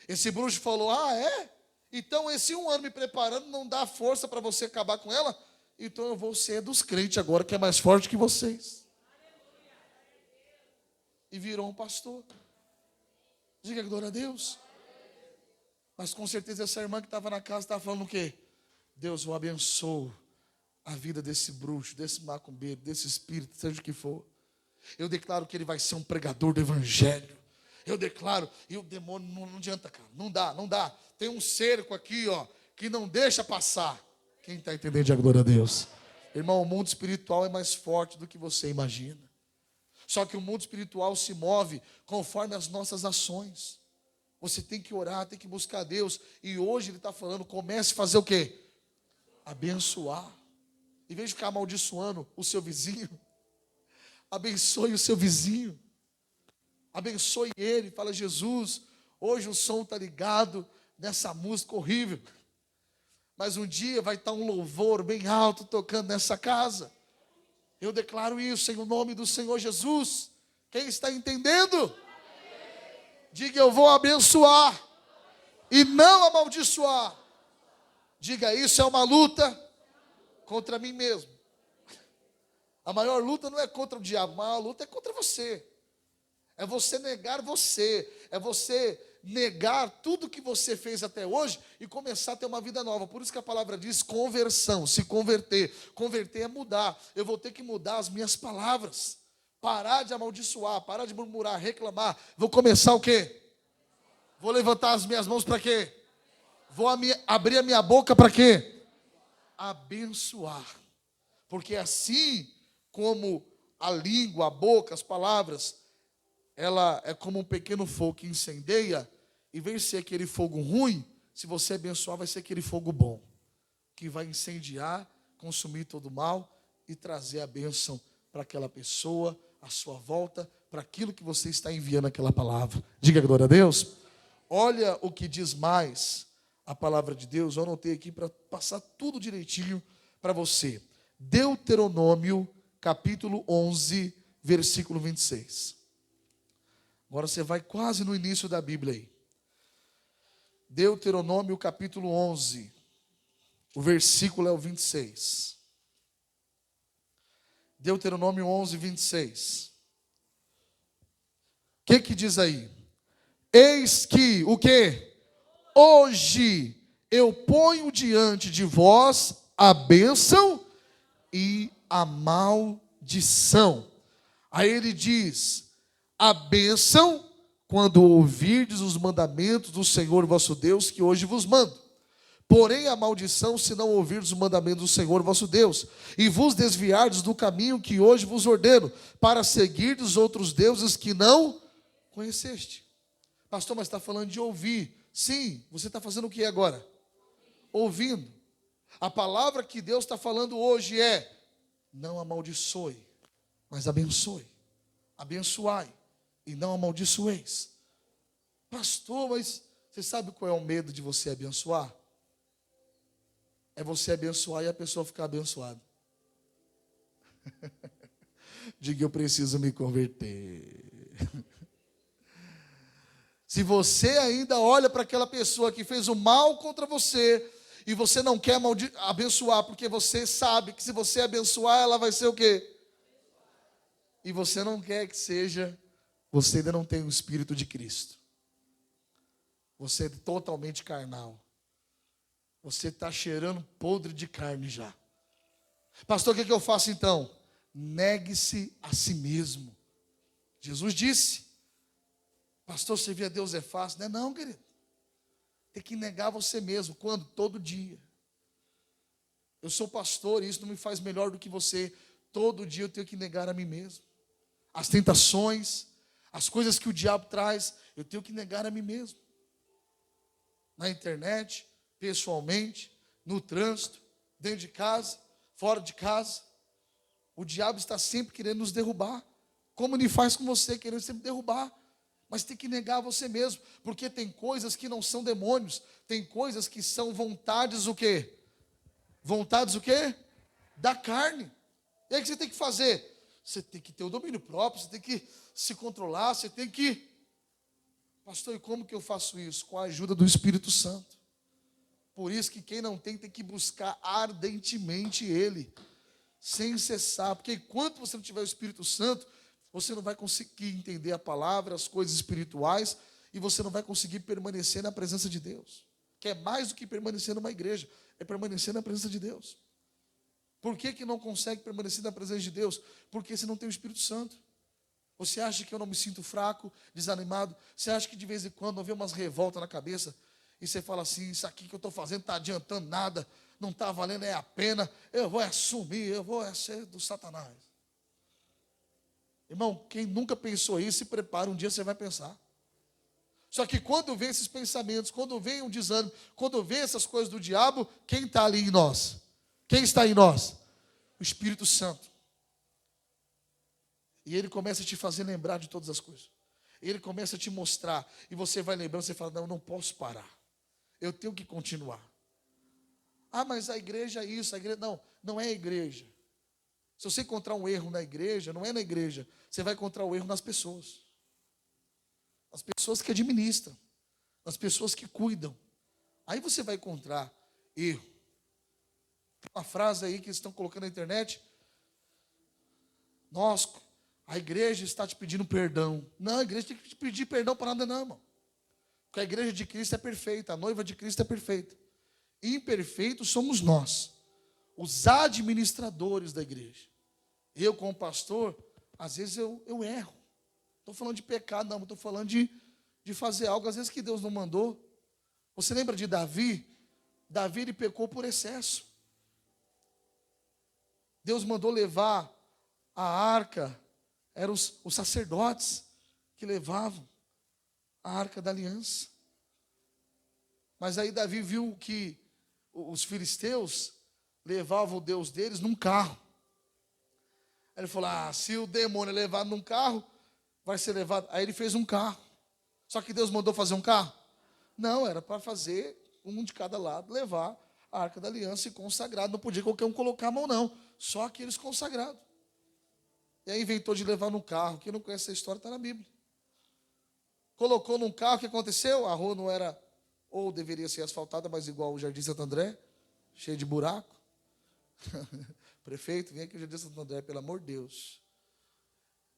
Esse bruxo falou, é? Então esse um ano me preparando não dá força para você acabar com ela? Então eu vou ser dos crentes agora, que é mais forte que vocês. E virou um pastor. Diga glória a Deus. Mas com certeza essa irmã que estava na casa estava falando o quê? Deus, eu abençoo a vida desse bruxo, desse macumbeiro, desse espírito, seja o que for. Eu declaro que ele vai ser um pregador do evangelho. Eu declaro, e o demônio não adianta, cara. Não dá. Tem um cerco aqui, que não deixa passar. Quem está entendendo, diga glória a Deus. Irmão, o mundo espiritual é mais forte do que você imagina. Só que o mundo espiritual se move conforme as nossas ações. Você tem que orar, tem que buscar Deus. E hoje ele está falando, comece a fazer o quê? Abençoar. Em vez de ficar amaldiçoando o seu vizinho, abençoe o seu vizinho. Abençoe ele. Fala, Jesus, hoje o som está ligado nessa música horrível. Mas um dia vai estar um louvor bem alto tocando nessa casa. Eu declaro isso em nome do Senhor Jesus. Quem está entendendo? Diga, eu vou abençoar e não amaldiçoar. Diga, isso é uma luta contra mim mesmo. A maior luta não é contra o diabo, a maior luta é contra você. É você negar você. É você negar tudo que você fez até hoje e começar a ter uma vida nova. Por isso que a palavra diz conversão, se converter. Converter é mudar. Eu vou ter que mudar as minhas palavras. Parar de amaldiçoar, parar de murmurar, reclamar. Vou começar o quê? Vou levantar as minhas mãos para quê? Vou abrir a minha boca para quê? Abençoar. Porque assim como a língua, a boca, as palavras, ela é como um pequeno fogo que incendeia, em vez de ser aquele fogo ruim, se você abençoar, vai ser aquele fogo bom, que vai incendiar, consumir todo o mal e trazer a bênção para aquela pessoa, à sua volta, para aquilo que você está enviando aquela palavra. Diga glória a Deus. Olha o que diz mais a palavra de Deus, eu anotei aqui para passar tudo direitinho para você. Deuteronômio, capítulo 11, versículo 26. Agora você vai quase no início da Bíblia aí. Deuteronômio capítulo 11. O versículo é o 26. Deuteronômio 11, 26. O que diz aí? Eis que, o quê? Hoje eu ponho diante de vós a bênção e a maldição. Aí ele diz, a bênção, quando ouvirdes os mandamentos do Senhor vosso Deus, que hoje vos mando. Porém, a maldição, se não ouvirdes os mandamentos do Senhor vosso Deus, e vos desviardes do caminho que hoje vos ordeno, para seguirdes outros deuses que não conheceste. Pastor, mas está falando de ouvir. Sim, você está fazendo o que agora? Ouvindo. A palavra que Deus está falando hoje é: não amaldiçoe, mas abençoe. Abençoai e não amaldiçoeis. Pastor, mas você sabe qual é o medo de você abençoar? É você abençoar e a pessoa ficar abençoada. Diga: eu preciso me converter. Se você ainda olha para aquela pessoa que fez o mal contra você e você não quer abençoar, porque você sabe que se você abençoar, ela vai ser o quê? E você não quer que seja, você ainda não tem o Espírito de Cristo. Você é totalmente carnal. Você está cheirando podre de carne já. Pastor, o que eu faço então? Negue-se a si mesmo. Jesus disse: pastor, servir a Deus é fácil. Não é não, querido. Tem que negar você mesmo. Quando? Todo dia. Eu sou pastor e isso não me faz melhor do que você. Todo dia eu tenho que negar a mim mesmo. As tentações, as coisas que o diabo traz, eu tenho que negar a mim mesmo. Na internet, pessoalmente, no trânsito, dentro de casa, fora de casa. O diabo está sempre querendo nos derrubar. Como ele faz com você, querendo sempre derrubar. Mas tem que negar você mesmo, porque tem coisas que não são demônios, tem coisas que são vontades o quê? Vontades o quê? Da carne. E aí o que você tem que fazer? Você tem que ter o domínio próprio, você tem que se controlar, você tem que... Pastor, e como que eu faço isso? Com a ajuda do Espírito Santo. Por isso que quem não tem que buscar ardentemente Ele, sem cessar, porque enquanto você não tiver o Espírito Santo, você não vai conseguir entender a palavra, as coisas espirituais, e você não vai conseguir permanecer na presença de Deus, que é mais do que permanecer numa igreja, é permanecer na presença de Deus. Por que não consegue permanecer na presença de Deus? Porque você não tem o Espírito Santo. Você acha que eu não me sinto fraco, desanimado? Você acha que de vez em quando vem umas revoltas na cabeça, e você fala assim: isso aqui que eu estou fazendo não está adiantando nada, não está valendo a pena, eu vou assumir, eu vou ser do Satanás. Irmão, quem nunca pensou isso, se prepara, um dia você vai pensar. Só que quando vem esses pensamentos, quando vem um desânimo, quando vem essas coisas do diabo, quem está ali em nós? Quem está em nós? O Espírito Santo. E ele começa a te fazer lembrar de todas as coisas. Ele começa a te mostrar, e você vai lembrando, você fala: não, eu não posso parar. Eu tenho que continuar. Ah, mas a igreja é isso, a igreja... Não, não é a igreja. Se você encontrar um erro na igreja, não é na igreja, você vai encontrar o erro nas pessoas. Nas pessoas que administram, nas pessoas que cuidam. Aí você vai encontrar erro. Uma frase aí que eles estão colocando na internet: nossa, a igreja está te pedindo perdão. Não, a igreja tem que te pedir perdão para nada não, irmão. Porque a igreja de Cristo é perfeita, a noiva de Cristo é perfeita. Imperfeitos somos nós, os administradores da igreja. Eu, como pastor, às vezes eu erro. Estou falando de pecado, não, estou falando de fazer algo, às vezes, que Deus não mandou. Você lembra de Davi? Davi, ele pecou por excesso. Deus mandou levar a arca, eram os sacerdotes que levavam a arca da aliança. Mas aí Davi viu que os filisteus levavam o Deus deles num carro. Aí ele falou: ah, se o demônio é levado num carro, vai ser levado. Aí ele fez um carro. Só que Deus mandou fazer um carro? Não, era para fazer um de cada lado, levar a arca da aliança e consagrado. Não podia qualquer um colocar a mão, não. Só aqueles consagrados. E aí inventou de levar no carro. Quem não conhece essa história está na Bíblia. Colocou num carro, o que aconteceu? A rua não era, ou deveria ser asfaltada, mas igual o Jardim Santo André, cheio de buraco. Prefeito, vem aqui o Jardim Santo André, pelo amor de Deus.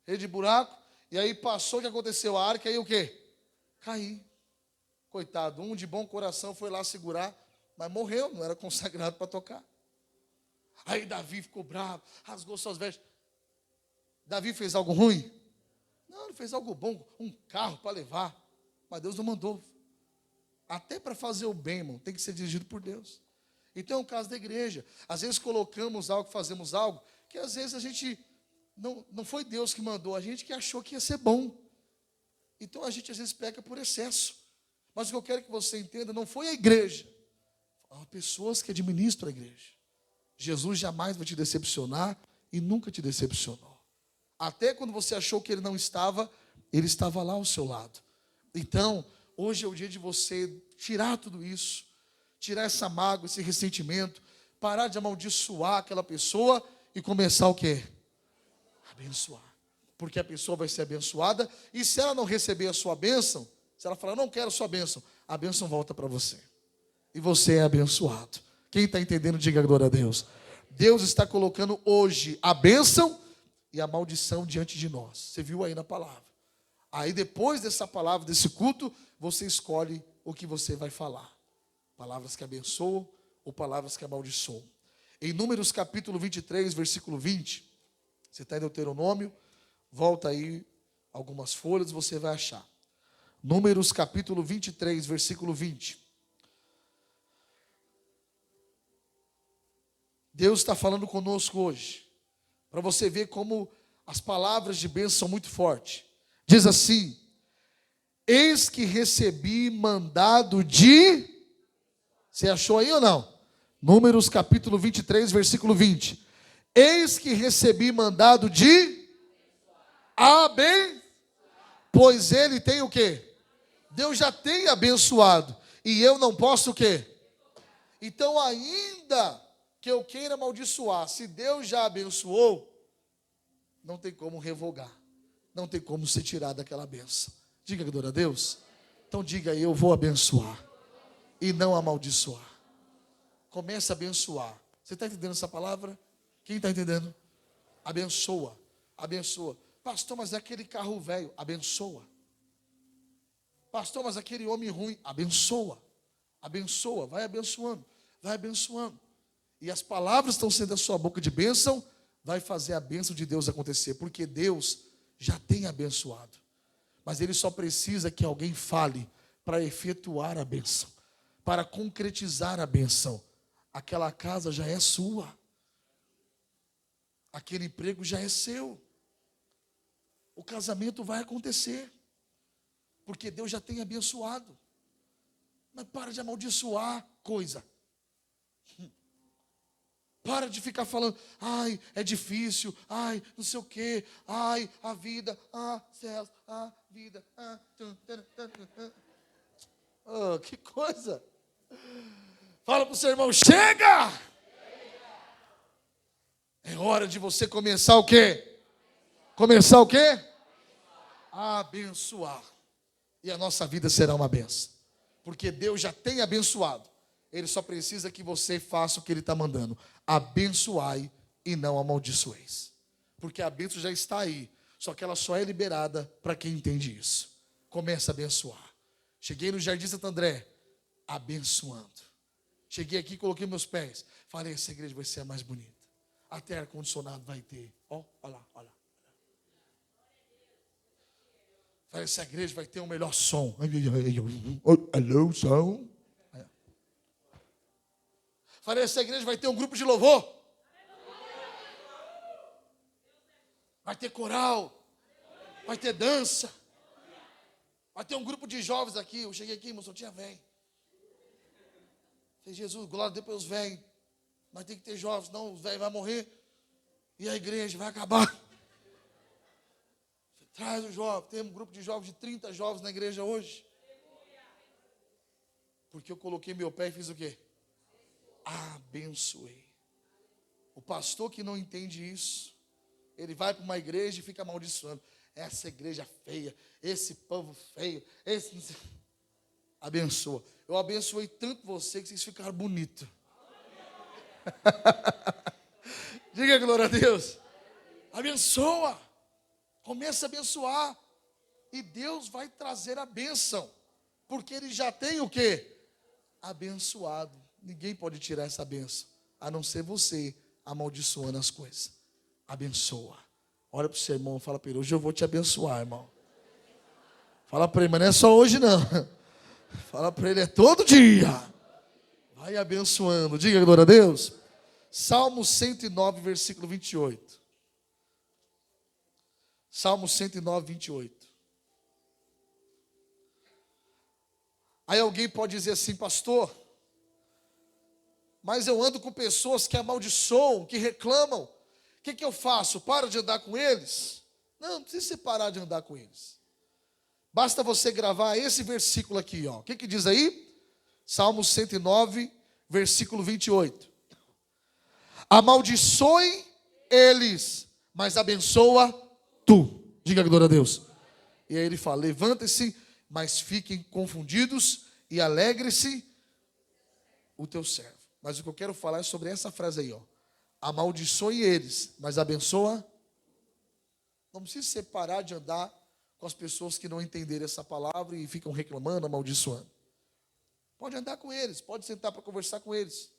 Cheio de buraco. E aí passou, o que aconteceu? A arca aí o quê? Caí. Coitado, um de bom coração foi lá segurar, mas morreu, não era consagrado para tocar. Aí Davi ficou bravo, rasgou suas vestes. Davi fez algo ruim? Não, ele fez algo bom, um carro para levar. Mas Deus não mandou. Até para fazer o bem, irmão, tem que ser dirigido por Deus. Então é o caso da igreja. Às vezes colocamos algo, fazemos algo, que às vezes a gente, não foi Deus que mandou, a gente que achou que ia ser bom. Então a gente às vezes peca por excesso. Mas o que eu quero que você entenda, não foi a igreja. Há pessoas que administram a igreja. Jesus jamais vai te decepcionar e nunca te decepcionou. Até quando você achou que ele estava lá ao seu lado. Então, hoje é o dia de você tirar tudo isso, tirar essa mágoa, esse ressentimento, parar de amaldiçoar aquela pessoa e começar o quê? Abençoar. Porque a pessoa vai ser abençoada, e se ela não receber a sua bênção, se ela falar, não quero a sua bênção, a bênção volta para você. E você é abençoado. Quem está entendendo, diga glória a Deus. Deus está colocando hoje a bênção e a maldição diante de nós. Você viu aí na palavra. Aí depois dessa palavra, desse culto, você escolhe o que você vai falar. Palavras que abençoam ou palavras que amaldiçoam. Em Números capítulo 23, versículo 20, você está em Deuteronômio, volta aí algumas folhas, você vai achar. Números capítulo 23, versículo 20. Deus está falando conosco hoje, para você ver como as palavras de bênção são muito fortes. Diz assim: eis que recebi mandado de... Você achou aí ou não? Números capítulo 23, versículo 20. Eis que recebi mandado de... Pois ele tem o quê? Deus já tem abençoado. E eu não posso o quê? Então ainda que eu queira amaldiçoar, se Deus já abençoou, não tem como revogar. Não tem como se tirar daquela bênção. Diga glória a Deus. Então diga aí, eu vou abençoar e não amaldiçoar. Comece a abençoar. Você está entendendo essa palavra? Quem está entendendo? Abençoa, abençoa. Pastor, mas é aquele carro velho, abençoa. Pastor, mas aquele homem ruim, abençoa. Abençoa, vai abençoando, vai abençoando. E as palavras estão sendo da sua boca de bênção, vai fazer a bênção de Deus acontecer, porque Deus já tem abençoado. Mas Ele só precisa que alguém fale para efetuar a bênção, para concretizar a bênção. Aquela casa já é sua. Aquele emprego já é seu. O casamento vai acontecer, porque Deus já tem abençoado. Mas para de amaldiçoar coisa. Para de ficar falando, ai, é difícil, ai, não sei o quê, ai, a vida, céus, a vida, oh, que coisa. Fala para o seu irmão, chega! É hora de você começar o quê? Começar o quê? A abençoar. E a nossa vida será uma benção. Porque Deus já tem abençoado. Ele só precisa que você faça o que Ele está mandando. Abençoai e não amaldiçoeis. Porque a bênção já está aí. Só que ela só é liberada para quem entende isso. Começa a abençoar. Cheguei no Jardim Santo André, abençoando. Cheguei aqui, coloquei meus pés. Falei, essa igreja vai ser a mais bonita. Até ar-condicionado vai ter. Ó, olha lá, olha lá. Falei, essa igreja vai ter o melhor som. Alô, som. Falei, essa igreja vai ter um grupo de louvor. Vai ter coral. Vai ter dança. Vai ter um grupo de jovens aqui. Eu cheguei aqui, irmão, só tinha velho. Falei, Jesus, glória a Deus pelos velhos. Mas tem que ter jovens, senão os velhos vão morrer. E a igreja vai acabar. Falei, traz o jovem. Tem um grupo de jovens, de 30 jovens na igreja hoje. Porque eu coloquei meu pé e fiz o quê? Abençoei. O pastor que não entende isso, ele vai para uma igreja e fica amaldiçoando. Essa igreja feia, esse povo feio, esse... Abençoa. Eu abençoei tanto você que vocês ficaram bonitos. Diga glória a Deus. Abençoa. Começa a abençoar. E Deus vai trazer a bênção. Porque Ele já tem o quê? Abençoado. Ninguém pode tirar essa bênção, a não ser você amaldiçoando as coisas. Abençoa. Olha para o seu irmão e fala para ele, hoje eu vou te abençoar, irmão. Fala para ele, mas não é só hoje não. Fala para ele, é todo dia. Vai abençoando. Diga glória a Deus. Salmo 109, versículo 28. Salmo 109, 28. Aí alguém pode dizer assim: pastor, mas eu ando com pessoas que amaldiçoam, que reclamam. O que eu faço? Paro de andar com eles? Não precisa você parar de andar com eles. Basta você gravar esse versículo aqui, ó. O que diz aí? Salmo 109, versículo 28. Amaldiçoe eles, mas abençoa tu. Diga glória a Deus. E aí ele fala: levanta-se, mas fiquem confundidos e alegre-se o teu servo. Mas o que eu quero falar é sobre essa frase aí, ó. Amaldiçoe eles, mas abençoa. Não precisa você parar de andar com as pessoas que não entenderem essa palavra e ficam reclamando, amaldiçoando. Pode andar com eles, pode sentar para conversar com eles,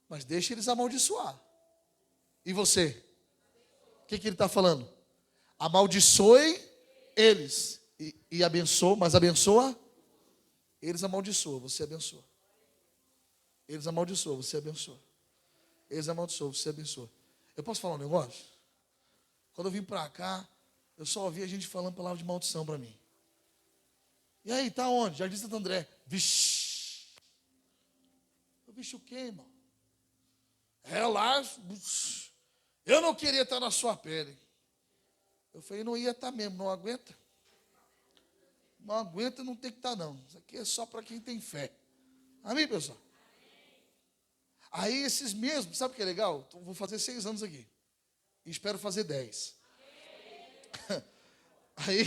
mas deixa eles amaldiçoar. E você? O que ele está falando? Amaldiçoe eles e abençoa, mas abençoa. Eles amaldiçoam, você abençoa. Eles amaldiçoam, você abençoa. Eles amaldiçoam, você abençoa. Eu posso falar um negócio? Quando eu vim para cá, eu só ouvi a gente falando palavra de maldição para mim. E aí, tá onde? Jardim Santo André. Vixe. Vixe o quê, irmão? É lá. Eu não queria estar na sua pele. Eu falei: não ia estar mesmo, não aguenta? Não aguenta, não tem que estar não. Isso aqui é só para quem tem fé. Amém, pessoal? Aí esses mesmos, sabe o que é legal? Então, vou fazer 6 anos aqui. E espero fazer 10. Aí,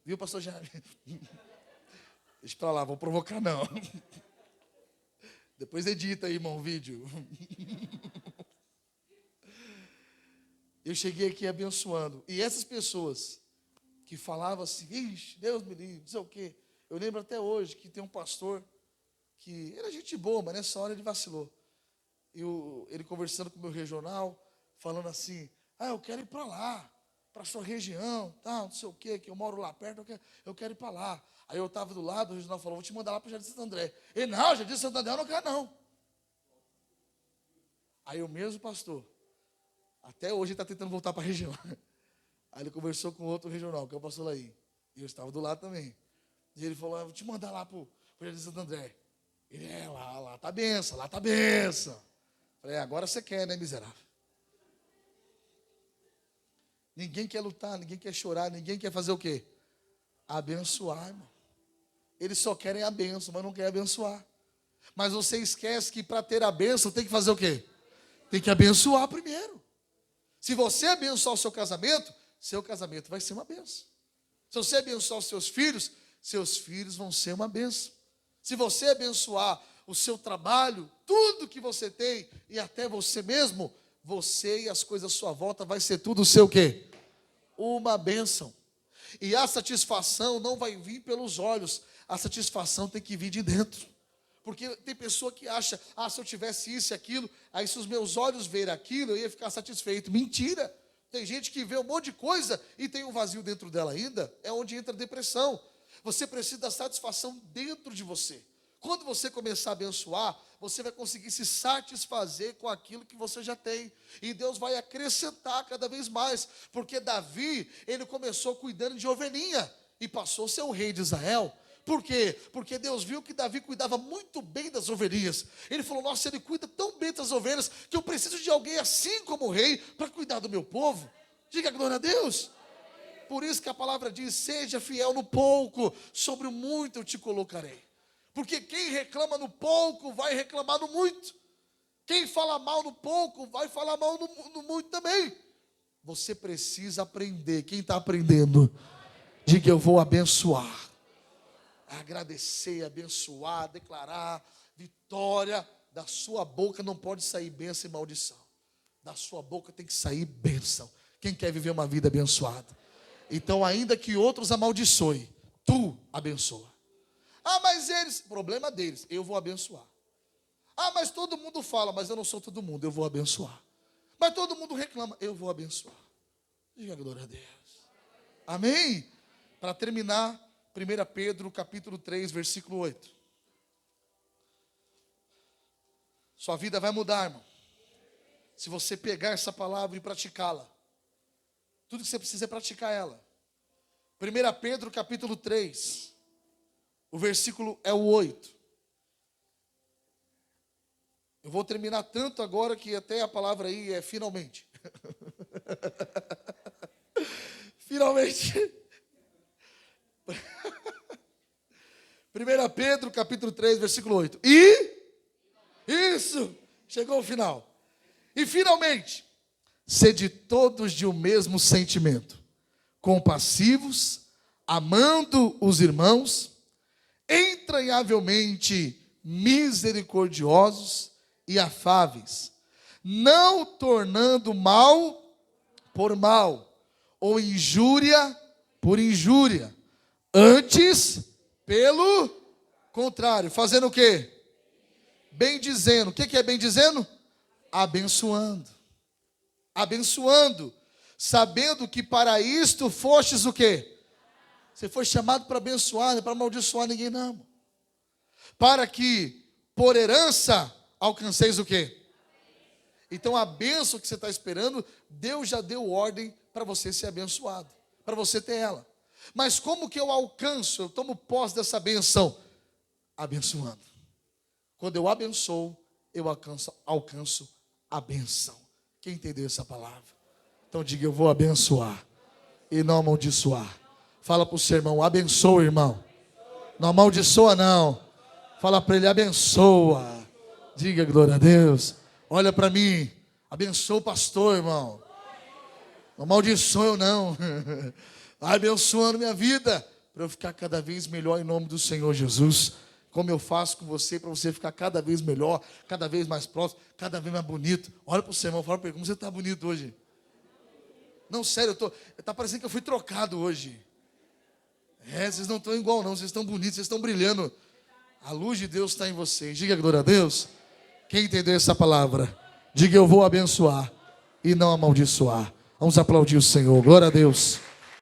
viu, pastor Jaime? Deixa pra lá, vou provocar não. Depois edita aí, irmão, o vídeo. Eu cheguei aqui abençoando. E essas pessoas que falavam assim: ixi, Deus me livre, não sei o quê. Eu lembro até hoje que tem um pastor que era gente boa, mas nessa hora ele vacilou. Ele conversando com o meu regional, falando assim: eu quero ir para lá, para a sua região, tal, não sei o quê, que eu moro lá perto, eu quero ir para lá. Aí eu estava do lado, o regional falou: vou te mandar lá para o Jardim Santo André. Ele: não, Jardim Santo André eu não quero não. Aí o mesmo pastor, até hoje ele está tentando voltar para a região. Aí ele conversou com outro regional, que é o pastor Laí. E eu estava do lado também. E ele falou: vou te mandar lá para o Jardim Santo André. Ele: lá tá benção, lá tá benção. Falei: agora você quer, né, miserável? Ninguém quer lutar, ninguém quer chorar, ninguém quer fazer o quê? Abençoar, irmão. Eles só querem a bênção, mas não querem abençoar. Mas você esquece que para ter a bênção tem que fazer o quê? Tem que abençoar primeiro. Se você abençoar o seu casamento vai ser uma bênção. Se você abençoar os seus filhos vão ser uma bênção. Se você abençoar o seu trabalho, tudo que você tem, e até você mesmo, você e as coisas à sua volta vai ser tudo o seu quê? Uma bênção. E a satisfação não vai vir pelos olhos, a satisfação tem que vir de dentro. Porque tem pessoa que acha: se eu tivesse isso e aquilo, aí se os meus olhos verem aquilo, eu ia ficar satisfeito. Mentira! Tem gente que vê um monte de coisa e tem um vazio dentro dela ainda, é onde entra a depressão. Você precisa da satisfação dentro de você. Quando você começar a abençoar, você vai conseguir se satisfazer com aquilo que você já tem. E Deus vai acrescentar cada vez mais. Porque Davi, ele começou cuidando de ovelhinha e passou a ser o rei de Israel. Por quê? Porque Deus viu que Davi cuidava muito bem das ovelhinhas. Ele falou: nossa, ele cuida tão bem das ovelhas que eu preciso de alguém assim como o rei para cuidar do meu povo. Diga glória a Deus. Por isso que a palavra diz: seja fiel no pouco, sobre o muito eu te colocarei. Porque quem reclama no pouco vai reclamar no muito. Quem fala mal no pouco vai falar mal no muito também. Você precisa aprender. Quem está aprendendo? Diga: eu vou abençoar. Agradecer, abençoar, declarar vitória. Da sua boca não pode sair bênção e maldição. Da sua boca tem que sair bênção. Quem quer viver uma vida abençoada? Então, ainda que outros amaldiçoem, tu abençoa. Mas eles, problema deles, eu vou abençoar. Mas todo mundo fala, mas eu não sou todo mundo, eu vou abençoar. Mas todo mundo reclama, eu vou abençoar. Diga glória a Deus. Amém? Para terminar, 1 Pedro capítulo 3, versículo 8. Sua vida vai mudar, irmão. Se você pegar essa palavra e praticá-la. Tudo que você precisa é praticar ela. 1 Pedro capítulo 3. O versículo é o 8. Eu vou terminar tanto agora que até a palavra aí é finalmente. Finalmente. 1 Pedro, capítulo 3, versículo 8. Isso, chegou ao final. E finalmente, sede todos de um mesmo sentimento, compassivos, amando os irmãos, entranhavelmente misericordiosos e afáveis, não tornando mal por mal, ou injúria por injúria, antes, pelo contrário, fazendo o quê? Bendizendo. O que é bendizendo? Abençoando. Abençoando, sabendo que para isto fostes o quê? Você foi chamado para abençoar, não é para amaldiçoar ninguém não. Para que, por herança, alcanceis o quê? Então a bênção que você está esperando, Deus já deu ordem para você ser abençoado, para você ter ela. Mas como que eu alcanço, eu tomo posse dessa benção? Abençoando. Quando eu abençoo, eu alcanço a benção. Quem entendeu essa palavra? Então diga, eu vou abençoar e não amaldiçoar. Fala para o seu irmão, abençoa, irmão. Não amaldiçoa, não. Fala para ele, abençoa. Diga glória a Deus. Olha para mim, abençoa o pastor, irmão. Não amaldiçoa eu não. Abençoando minha vida, para eu ficar cada vez melhor em nome do Senhor Jesus. Como eu faço com você, para você ficar cada vez melhor, cada vez mais próximo, cada vez mais bonito. Olha para o seu irmão, fala para ele, como você está bonito hoje. Não, sério, está parecendo que eu fui trocado hoje. Vocês não estão igual não, vocês estão bonitos, vocês estão brilhando. A luz de Deus está em vocês. Diga glória a Deus. Quem entendeu essa palavra? Diga, eu vou abençoar e não amaldiçoar. Vamos aplaudir o Senhor. Glória a Deus.